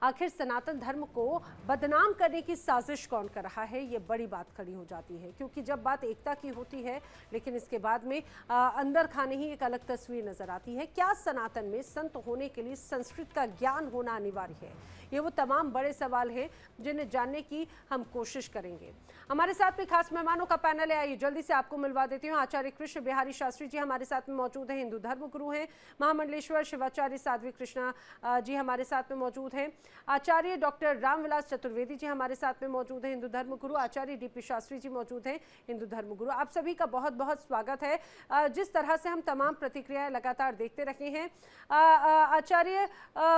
आखिर सनातन धर्म को बदनाम करने की साजिश कौन कर रहा है, ये बड़ी बात खड़ी हो जाती है। क्योंकि जब बात एकता की होती है लेकिन इसके बाद में अंदर खाने ही एक अलग तस्वीर नजर आती है। क्या सनातन में संत होने के लिए संस्कृत का ज्ञान होना अनिवार्य है? ये वो तमाम बड़े सवाल हैं जिन्हें जानने की हम कोशिश करेंगे। हमारे साथ में खास मेहमानों का पैनल है, आइए जल्दी से आपको मिलवा देती हूँ। आचार्य कृष्ण बिहारी शास्त्री जी हमारे साथ में मौजूद हैं, हिंदू धर्म गुरु हैं। महामंडलेश्वर शिवाचार्य साध्वी कृष्णा जी हमारे साथ में मौजूद हैं। आचार्य डॉक्टर रामविलास चतुर्वेदी जी हमारे साथ में मौजूद हैं, हिंदू धर्म गुरु। आचार्य डीपी शास्त्री जी मौजूद हैं, हिंदू धर्म गुरु। आप सभी का बहुत बहुत स्वागत है। जिस तरह से हम तमाम प्रतिक्रियाएं लगातार देखते रहे हैं, आचार्य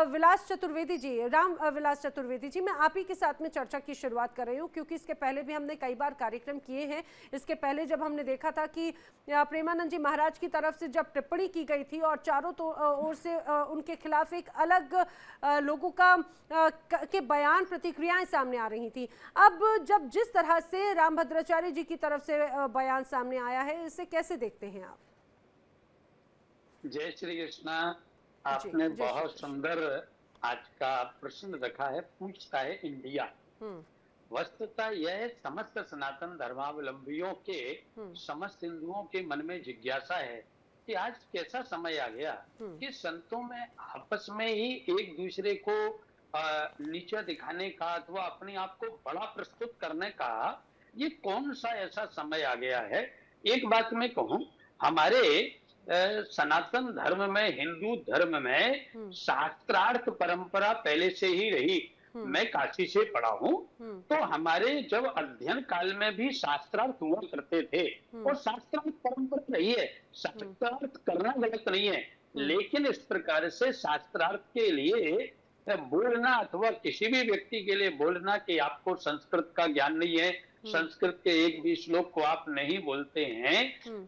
विलास चतुर्वेदी जी, राम विलास चतुर्वेदी जी, मैं आप ही के साथ में चर्चा की शुरुआत कर रही हूँ क्योंकि इसके पहले भी हमने कई बार कार्यक्रम किए हैं। इसके पहले जब हमने देखा था कि प्रेमानंद जी महाराज की तरफ से जब टिप्पणी की गई थी और चारों ओर से उनके खिलाफ एक अलग लोगों के बयान प्रतिक्रियाएं सामने आ रही थी। अब जब जिस तरह से रामभद्राचार्य जी की तरफ से बयान सामने आया है, इसे कैसे देखते हैं आप? जय श्री कृष्णा। आपने बहुत सुंदर आज का प्रश्न रखा है। पूछता है इंडिया। वस्तुतः यह समस्त सनातन धर्मावलंबियों के, समस्त हिंदुओं के मन में जिज्ञासा है कि आज कैसा समय आ गया कि संतों में आपस में ही एक दूसरे को नीचा दिखाने का अथवा अपने आप को बड़ा प्रस्तुत करने का ये कौन सा ऐसा समय आ गया है। एक बात मैं कहूं, हमारे सनातन धर्म में, हिंदू धर्म में शास्त्रार्थ परंपरा पहले से ही रही। मैं काशी से पढ़ा हूं, तो हमारे जब अध्ययन काल में भी शास्त्रार्थ हुआ करते थे और शास्त्रार्थ परंपरा रही है। शास्त्रार्थ करना गलत नहीं है, लेकिन इस प्रकार से शास्त्रार्थ के लिए बोलना अथवा किसी भी व्यक्ति के लिए बोलना कि आपको संस्कृत का ज्ञान नहीं है, संस्कृत के एक भी श्लोक को आप नहीं बोलते हैं,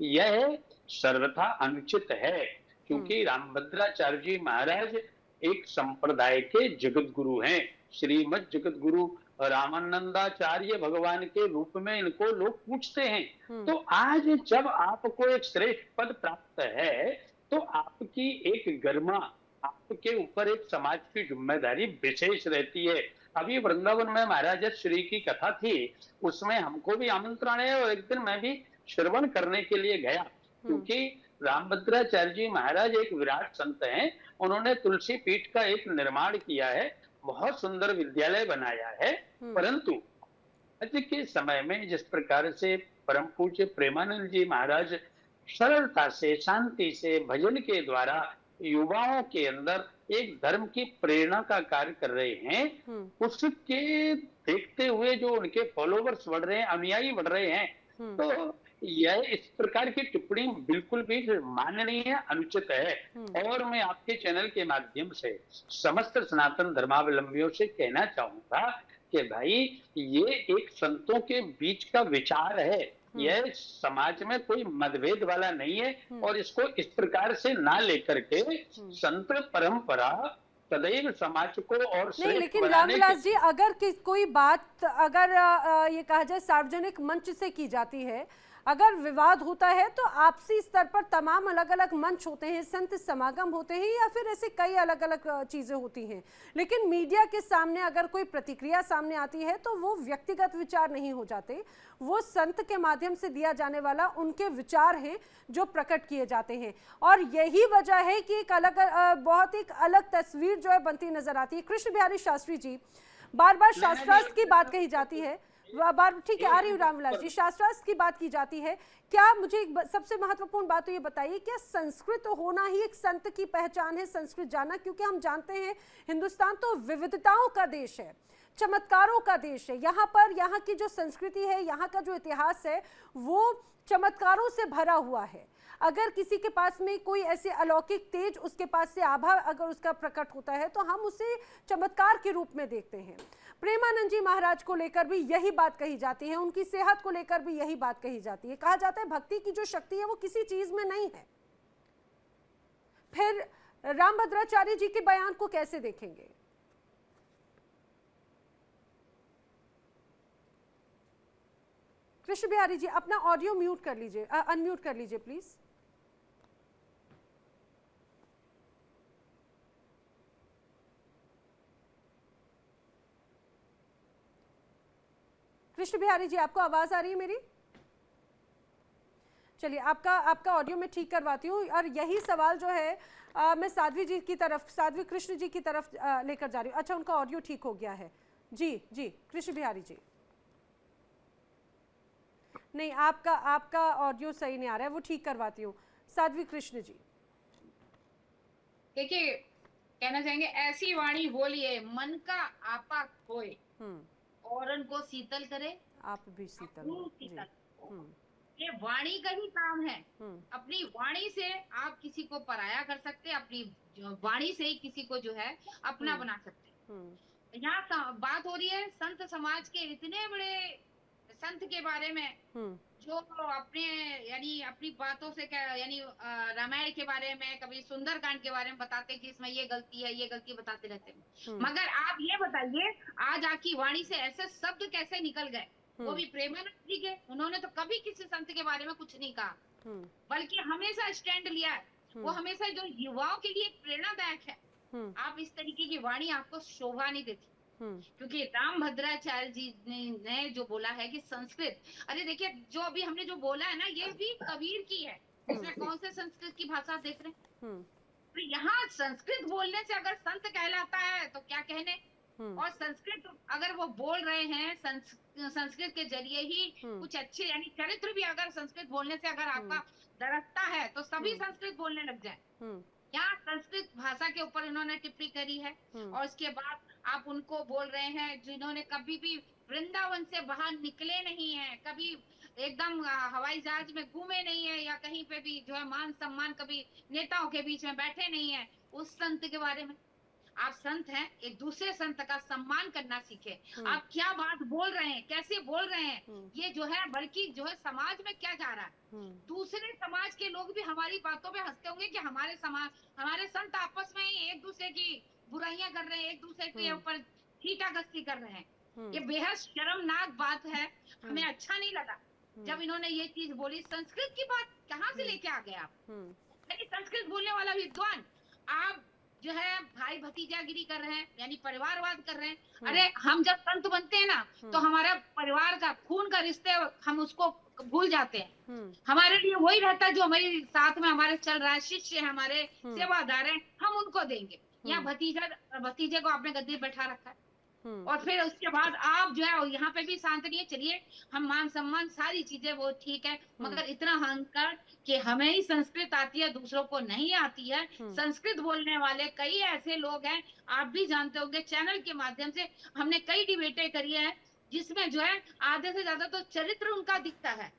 यह सर्वथा अनुचित है। क्योंकि रामभद्राचार्य जी महाराज एक संप्रदाय के जगत गुरु हैं। श्रीमद जगत गुरु रामानंदाचार्य भगवान के रूप में इनको लोग पूछते हैं। तो आज जब आपको एक श्रेष्ठ पद प्राप्त है तो आपकी एक गरिमा, आपके ऊपर एक समाज की जिम्मेदारी विशेष रहती है। अभी वृंदावन में महाराज श्री की कथा थी, उसमें हमको भी आमंत्रण है और एक दिन मैं भी श्रवण करने के लिए गया। क्योंकि रामभद्राचार्य जी महाराज एक विराट संत हैं। उन्होंने तुलसी पीठ का एक निर्माण किया है, बहुत सुंदर विद्यालय बनाया है। परंतु आज के समय में जिस प्रकार से परम पूज्य प्रेमानंद जी महाराज सरलता से, शांति से, भजन के द्वारा युवाओं के अंदर एक धर्म की प्रेरणा का कार्य कर रहे हैं, उसके देखते हुए जो उनके फॉलोवर्स बढ़ रहे हैं, अनुयायी बढ़ रहे हैं, तो यह इस प्रकार की टिप्पणी बिल्कुल भी माननीय है, अनुचित है। और मैं आपके चैनल के माध्यम से समस्त सनातन धर्मावलंबियों से कहना चाहूंगा कि भाई ये एक संतों के बीच का विचार है, यह समाज में कोई मतभेद वाला नहीं है। और इसको इस प्रकार से ना लेकर के संत परंपरा सदैव समाज को और नहीं, लेकिन रामविलास जी, अगर कोई बात अगर ये कहा जाए सार्वजनिक मंच से की जाती है, अगर विवाद होता है तो आपसी स्तर पर तमाम अलग अलग मंच होते हैं, संत समागम होते हैं या फिर ऐसे कई अलग अलग चीजें होती हैं। लेकिन मीडिया के सामने अगर कोई प्रतिक्रिया सामने आती है तो वो व्यक्तिगत विचार नहीं हो जाते, वो संत के माध्यम से दिया जाने वाला उनके विचार हैं जो प्रकट किए जाते हैं। और यही वजह है कि एक अलग बहुत एक अलग तस्वीर जो है बनती नजर आती है। कृष्ण बिहारी शास्त्री जी, बार बार शास्त्रार्थ की बात कही जाती है, बार ठीक है, आ रही हूँ रामविलास जी, शास्त्रार्थ की बात की जाती है। क्या मुझे एक सबसे महत्वपूर्ण बात तो ये बताइए, क्या संस्कृत होना ही एक संत की पहचान है, संस्कृत जानना? क्योंकि हम जानते हैं हिंदुस्तान तो विविधताओं का देश है, चमत्कारों का देश है। यहाँ पर यहाँ की जो संस्कृति है, यहाँ का जो इतिहास है, वो चमत्कारों से भरा हुआ है। अगर किसी के पास में कोई ऐसे अलौकिक तेज, उसके पास से आभा अगर उसका प्रकट होता है तो हम उसे चमत्कार के रूप में देखते हैं। प्रेमानंद जी महाराज को लेकर भी यही बात कही जाती है, उनकी सेहत को लेकर भी यही बात कही जाती है। कहा जाता है भक्ति की जो शक्ति है वो किसी चीज में नहीं है। फिर रामभद्राचार्य जी के बयान को कैसे देखेंगे? कृष्ण बिहारी जी, अपना ऑडियो म्यूट कर लीजिए, अनम्यूट कर लीजिए प्लीज। कृष्ण बिहारी जी, आपको आवाज आ रही है मेरी? चलिए, आपका ऑडियो मैं ठीक करवाती हूँ। और यही सवाल जो है मैं साध्वी जी की तरफ, साध्वी कृष्ण जी की तरफ लेकर जा रही हूँ। अच्छा, उनका ऑडियो ठीक हो गया है। जी जी, कृष्ण बिहारी जी। नहीं, आपका ऑडियो सही नहीं आ रहा है, वो ठीक करवाती हूँ। साध्वी कृष्ण जी। देखिए, कहना चाहेंगे, ऐसी वाणी बोलिए मन का आपा खोए, और उनको शीतल करे, आप भी शीतल हो। ये वाणी का ही काम है। अपनी वाणी से आप किसी को पराया कर सकते हैं, अपनी वाणी से ही किसी को जो है अपना बना सकते हैं। यहाँ बात हो रही है संत समाज के इतने बड़े संत के बारे में, जो अपने यानी अपनी बातों से क्या, यानी रामायण के बारे में, कभी सुंदरकांड के बारे में बताते कि इसमें ये गलती है, ये गलती बताते रहते हैं। मगर आप ये बताइए, आज आपकी वाणी से ऐसे शब्द कैसे निकल गए, वो भी प्रेमानंद जी के। उन्होंने तो कभी किसी संत के बारे में कुछ नहीं कहा, बल्कि हमेशा स्टैंड लिया है। वो हमेशा जो युवाओं के लिए प्रेरणादायक है। आप इस तरीके की वाणी आपको शोभा नहीं देती, क्योंकि रामभद्राचार्य जी ने जो बोला है कि संस्कृत, अरे देखिए, जो अभी हमने जो बोला है ना, ये भी कबीर की है। इसमें कौन से संस्कृत की भाषा देख रहे हैं? तो यहाँ संस्कृत बोलने से अगर संत कहलाता है तो क्या कहने। और संस्कृत अगर वो बोल रहे हैं, संस्कृत के जरिए ही कुछ अच्छे, यानी चरित्र भी अगर संस्कृत बोलने से अगर आपका दरकता है तो सभी संस्कृत बोलने लग जाए। यहाँ संस्कृत भाषा के ऊपर इन्होंने टिप्पणी करी है, और उसके बाद आप उनको बोल रहे हैं जिन्होंने कभी भी वृंदावन से बाहर निकले नहीं है, कभी एकदम हवाई जहाज में घूमे नहीं है, या कहीं पे भी जो है मान सम्मान कभी नेताओं के बीच में बैठे नहीं है, उस संत के बारे में आप संत हैं, एक दूसरे संत का सम्मान करना सीखे। आप क्या बात बोल रहे हैं, कैसे बोल रहे हैं, ये जो है बल्कि जो है समाज में क्या जा रहा है। दूसरे समाज के लोग भी हमारी बातों पे हंसते होंगे कि हमारे समाज, हमारे संत आपस में ही एक दूसरे की बुराइयां कर रहे हैं, एक दूसरे के ऊपर छीटाकशी कर रहे हैं। ये बेहद शर्मनाक बात है। हमें अच्छा नहीं लगा जब इन्होंने ये चीज बोली। संस्कृत की बात कहाँ से लेके आ गए आप? संस्कृत बोलने वाला विद्वान, आप जो है भाई भतीजागिरी कर रहे हैं, यानी परिवारवाद कर रहे हैं। अरे हम जब संत बनते हैं ना, तो हमारा परिवार का खून का रिश्ते हम उसको भूल जाते हैं। हमारे लिए वही रहता है जो हमारे साथ में हमारे चल रहा है, शिष्य है, हमारे सेवादार हैं, हम उनको देंगे। यहाँ भतीजे को आपने गद्दी बैठा रखा है, और फिर उसके बाद आप जो है यहाँ पे भी शांत नहीं है। चलिए, हम मान सम्मान सारी चीजें वो ठीक है, मगर इतना अहंकार कि हमें ही संस्कृत आती है, दूसरों को नहीं आती है। संस्कृत बोलने वाले कई ऐसे लोग हैं, आप भी जानते होंगे, चैनल के माध्यम से हमने कई डिबेटें करी है, जिसमें जो है आधे से ज्यादा तो चरित्र उनका दिखता है।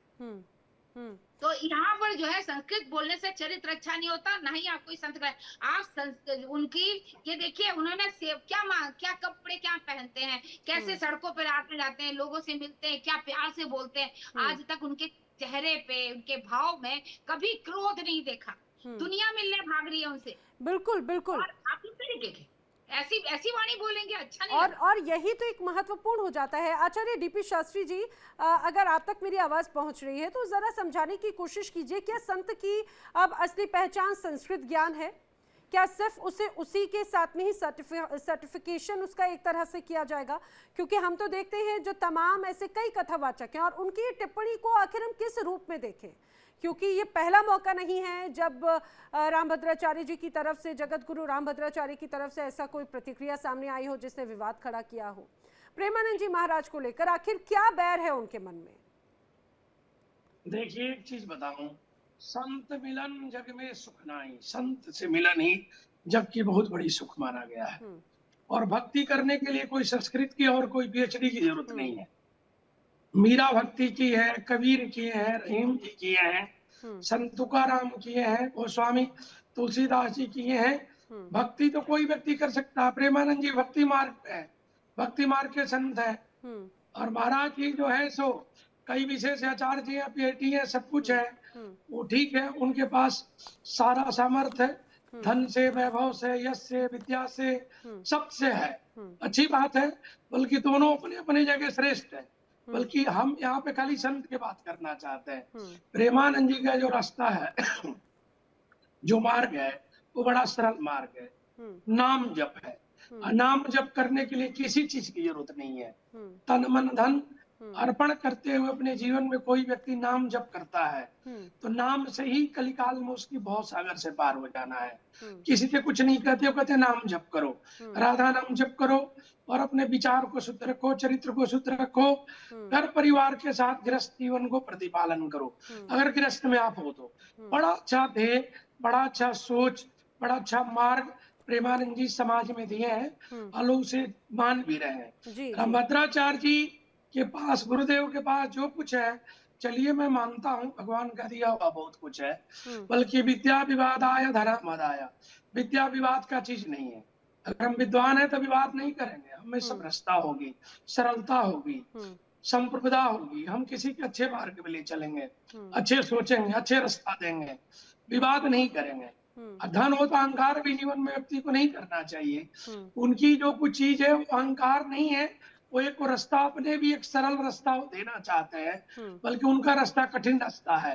तो यहाँ पर जो है संस्कृत बोलने से चरित्र अच्छा नहीं होता, ना ही आप कोई संत का। आप उनकी ये देखिए, उन्होंने क्या कपड़े क्या पहनते हैं, कैसे सड़कों पर आते जाते हैं, लोगों से मिलते हैं, क्या प्यार से बोलते हैं। आज तक उनके चेहरे पे, उनके भाव में कभी क्रोध नहीं देखा। दुनिया मिलने भाग रही है उनसे। बिल्कुल बिल्कुल। और आप इस तरीके के ऐसी वाणी बोलेंगे, अच्छा नहीं। और यही तो एक महत्वपूर्ण हो जाता है। आचार्य डीपी शास्त्री जी, अगर आप तक मेरी आवाज पहुंच रही है तो जरा समझाने की कोशिश कीजिए, क्या संत की अब असली पहचान संस्कृत ज्ञान है? क्या सिर्फ उसे उसी के साथ में ही सर्टिफिकेशन उसका एक तरह से किया जाएगा? क्योंकि हम तो देखते हैं जो तमाम ऐसे कई कथावाचक हैं, और उनकी टिप्पणी को आखिर हम किस रूप में देखें, क्योंकि ये पहला मौका नहीं है जब रामभद्राचार्य जी की तरफ से, जगत गुरु रामभद्राचार्य की तरफ से ऐसा कोई प्रतिक्रिया सामने आई हो जिसने विवाद खड़ा किया हो। प्रेमानंद जी महाराज को लेकर आखिर क्या बैर है उनके मन में? देखिए, एक चीज बताऊं, संत मिलन जग में सुख नाई, संत से मिलन ही जग की बहुत बड़ी सुख माना गया है। और भक्ति करने के लिए कोई संस्कृत की और कोई पीएचडी की जरूरत नहीं है। मीरा भक्ति की है, कबीर की है, रहीम जी की है, संत तुकाराम किए हैं, गोस्वामी तुलसीदास जी किए हैं। भक्ति तो कोई व्यक्ति कर सकता है। प्रेमानंद जी भक्ति मार्ग पे है, भक्ति मार्ग के संत है। और महाराज जी जो है सो कई विशेष आचार्य जी हैं, पीएचडी है, सब कुछ है, वो ठीक है। उनके पास सारा सामर्थ्य है, धन से, वैभव से, यश से, विद्या से, सबसे है, अच्छी बात है। बल्कि दोनों अपने अपने जगह श्रेष्ठ है। बल्कि हम यहाँ पे खाली संत की बात करना चाहते हैं। प्रेमानंद जी का जो रास्ता है, जो मार्ग है, वो बड़ा सरल मार्ग है। नाम जप है। नाम जप करने के लिए किसी चीज की जरूरत नहीं है। तन मन धन अर्पण करते हुए अपने जीवन में कोई व्यक्ति नाम जप करता है तो नाम से ही कलिकाल में उसकी भव सागर से पार हो जाना है। किसी के कुछ नहीं कहते, वो कहते नाम जप करो, राधा नाम जप करो और अपने विचार को शुद्ध रखो, चरित्र को शुद्ध रखो, घर परिवार के साथ गृहस्थ जीवन को प्रतिपालन करो। अगर गृहस्थ में आप हो तो बड़ा अच्छा ध्येय, बड़ा अच्छा सोच, बड़ा अच्छा मार्ग प्रेमानंद जी समाज में दिए हैं और लोग उसे मान भी रहे हैं। रामभद्राचार्य जी के पास, गुरुदेव के पास जो कुछ है, चलिए मैं मानता हूँ भगवान का दिया हुआ बहुत कुछ है, बल्कि विद्या विवादाय धर्म मदाय, विद्या विवाद का चीज नहीं है। अगर हम विद्वान है तो विवाद नहीं करेंगे, हमें समरसता होगी, सरलता होगी, संप्रभुता होगी, हम किसी के अच्छे मार्ग में ले चलेंगे, अच्छे सोचेंगे, अच्छे रास्ता देंगे, विवाद नहीं करेंगे। धन हो तो अहंकार भी जीवन में व्यक्ति को नहीं करना चाहिए। उनकी जो कुछ चीज है वो अहंकार नहीं है, वो एक रास्ता अपने भी एक सरल रास्ता देना चाहते हैं, बल्कि उनका रास्ता कठिन रास्ता है।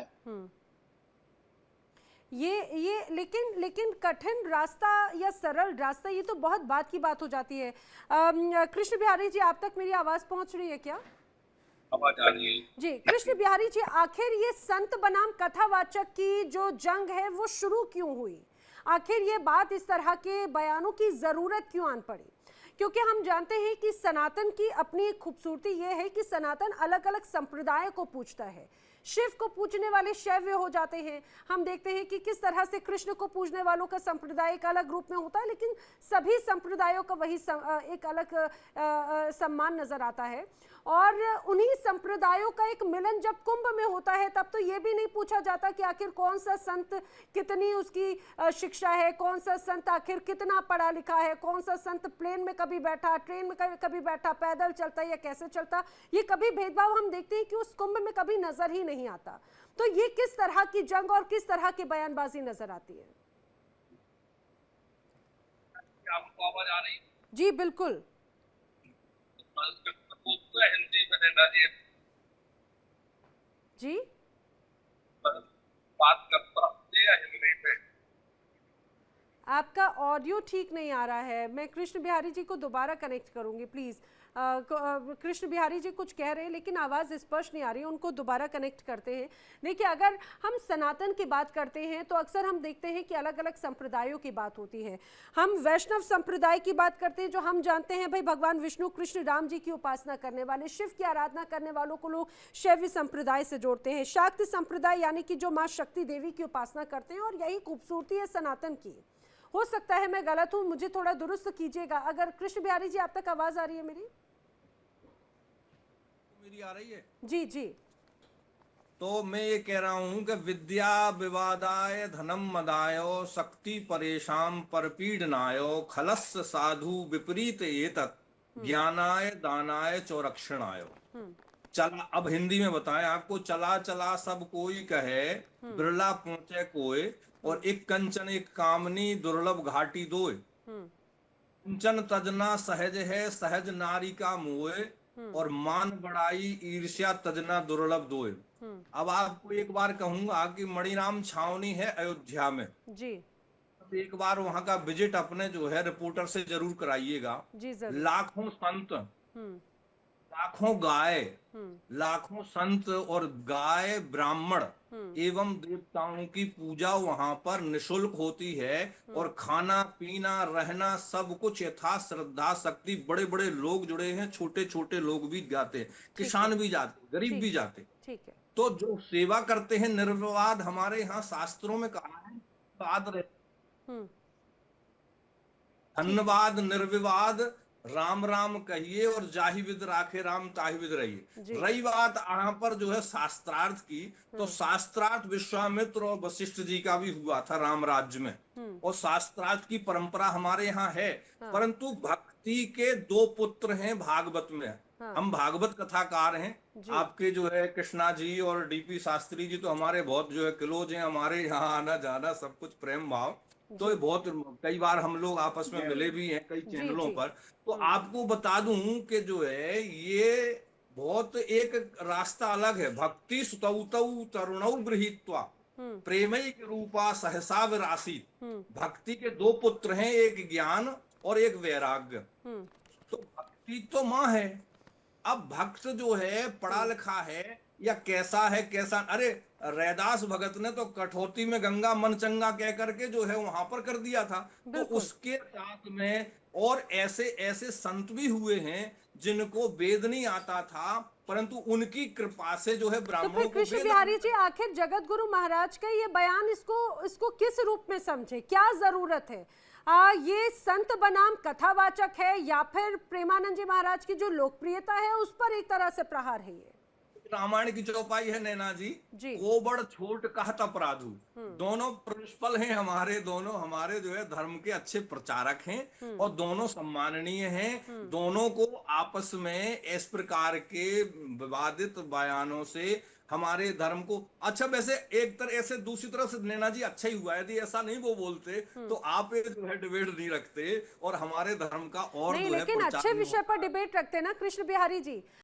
ये लेकिन कठिन रास्ता या सरल रास्ता, ये तो बहुत बात की बात हो जाती है। कृष्ण बिहारी जी, आप तक मेरी आवाज पहुंच रही है क्या? आवाज आ रही है जी। कृष्ण बिहारी जी, आखिर ये संत बनाम कथावाचक की जो जंग है वो शुरू क्यों हुई? आखिर ये बात, इस तरह के बयानों की जरूरत क्यों आन पड़ी? क्योंकि हम जानते हैं कि सनातन की अपनी खूबसूरती ये है कि सनातन अलग अलग संप्रदाय को पूजता है। शिव को पूजने वाले शैव हो जाते हैं। हम देखते हैं कि किस तरह से कृष्ण को पूजने वालों का संप्रदाय एक अलग रूप में होता है, लेकिन सभी संप्रदायों का वही एक अलग सम्मान नजर आता है। और उन्हीं संप्रदायों का एक मिलन जब कुंभ में होता है, तब तो ये भी नहीं पूछा जाता कि आखिर कौन सा संत कितनी उसकी शिक्षा है, कौन सा संत आखिर कितना पढ़ा लिखा है, कौन सा संत प्लेन में कभी बैठा, ट्रेन में कभी बैठा, पैदल चलता या कैसे चलता। ये कभी भेदभाव हम देखते हैं कि उस कुंभ में कभी नजर ही नहीं आता। तो ये किस तरह की जंग और किस तरह की बयानबाजी नजर आती है? आपको आवाज आ रही है? जी बिल्कुल। हिंदी में देना जी, बात करता है हिंदी में। आपका ऑडियो ठीक नहीं आ रहा है। मैं कृष्ण बिहारी जी को दोबारा कनेक्ट करूंगी, प्लीज। कृष्ण बिहारी जी कुछ कह रहे हैं लेकिन आवाज़ स्पष्ट नहीं आ रही है, उनको दोबारा कनेक्ट करते हैं। देखिए, अगर हम सनातन की बात करते हैं तो अक्सर हम देखते हैं कि अलग अलग संप्रदायों की बात होती है। हम वैष्णव संप्रदाय की बात करते हैं, जो हम जानते हैं भाई भगवान विष्णु कृष्ण राम जी की उपासना करने वाले, शिव की आराधना करने वालों को लोग शैव संप्रदाय से जोड़ते हैं। शाक्त संप्रदाय यानी कि जो माँ शक्ति देवी की उपासना करते हैं, और यही खूबसूरती है सनातन की। हो सकता है मैं गलत हूँ, मुझे थोड़ा दुरुस्त कीजिएगा। अगर कृष्ण बिहारी जी आप तक आवाज आ रही है मेरी? मेरी आ रही है? जी जी। तो मैं ये कह रहा हूं कि विद्या विवादाय धनम मदायो शक्ति परेशान परपीडनायो खलस साधु विपरीत एतत् ज्ञानाय दानाय चौरक्षणायो। चला, अब हिंदी में बताएं आपको। चला चला सब कोई कहे, बिरला पहुंचे कोई, और एक कंचन एक कामनी दुर्लभ घाटी दोय। कंचन तजना सहज है, सहज नारी का मोह, और मान बड़ाई ईर्ष्या तजना दुर्लभ दोय। अब आपको एक बार कहूंगा कि मणिराम छावनी है अयोध्या में जी, एक बार वहां का विजिट अपने जो है रिपोर्टर से जरूर कराइएगा। लाखों संत, लाखों गाय, लाखों संत और गाय ब्राह्मण एवं देवताओं की पूजा वहां पर निशुल्क होती है, और खाना पीना रहना सब कुछ यथा श्रद्धा शक्ति। बड़े बड़े लोग जुड़े हैं, छोटे छोटे लोग भी जाते, किसान भी जाते, गरीब भी जाते। ठीक है। तो जो सेवा करते हैं निर्विवाद, हमारे यहाँ शास्त्रों में कहा है धन्यवाद निर्विवाद, राम राम कहिए और जाहि विद राखे राम ताहि विद रहिए। रही बात यहाँ पर जो है शास्त्रार्थ की, तो शास्त्रार्थ विश्वामित्र और वशिष्ठ जी का भी हुआ था राम राज्य में, और शास्त्रार्थ की परंपरा हमारे यहाँ है। परंतु भक्ति के दो पुत्र हैं भागवत में। हम भागवत कथाकार हैं। आपके जो है कृष्णा जी और डीपी शास्त्री जी तो हमारे बहुत जो है क्लोज हैं, हमारे यहाँ आना जाना सब कुछ प्रेम भाव। तो बहुत कई बार हम लोग आपस में मिले भी हैं कई चैनलों पर। तो आपको बता दूं कि जो है ये बहुत एक रास्ता अलग है। भक्ति सुतौ तरुणौ गृहीत्वा प्रेमैक रूपा सहसा विरासी। भक्ति के दो पुत्र हैं, एक ज्ञान और एक वैराग्य। तो भक्ति तो माँ है, अब भक्त जो है पढ़ा लिखा है या कैसा है कैसा, अरे रैदास भगत ने तो कठौती में गंगा मन चंगा कह करके जो है वहां पर कर दिया था। तो उसके साथ में और ऐसे ऐसे संत भी हुए हैं जिनको वेद नहीं आता था, परंतु उनकी कृपा से जो है ब्राह्मणों को। तो फिर कृष्ण बिहारी जी, आखिर जगत गुरु महाराज का ये बयान, इसको किस रूप में समझे, क्या जरूरत है? ये संत बनाम कथावाचक है या फिर प्रेमानंद जी महाराज की जो लोकप्रियता है उस पर एक तरह से प्रहार है? ये रामायण की चौपाई है नैना जी, कोबड़ छोट कहत अपराधु, दोनों प्रिंसिपल हैं हमारे, दोनों हमारे जो है धर्म के अच्छे प्रचारक हैं और दोनों सम्माननीय हैं। दोनों को आपस में इस प्रकार के विवादित बयानों से हमारे धर्म को, अच्छा वैसे एक तरह से दूसरी तरफ से नैना जी अच्छा ही हुआ, यदि ऐसा नहीं वो बोलते तो आप जो है डिबेट नहीं रखते और हमारे धर्म का और नहीं, लेकिन अच्छे विषय पर डिबेट रखते ना कृष्ण बिहारी जी।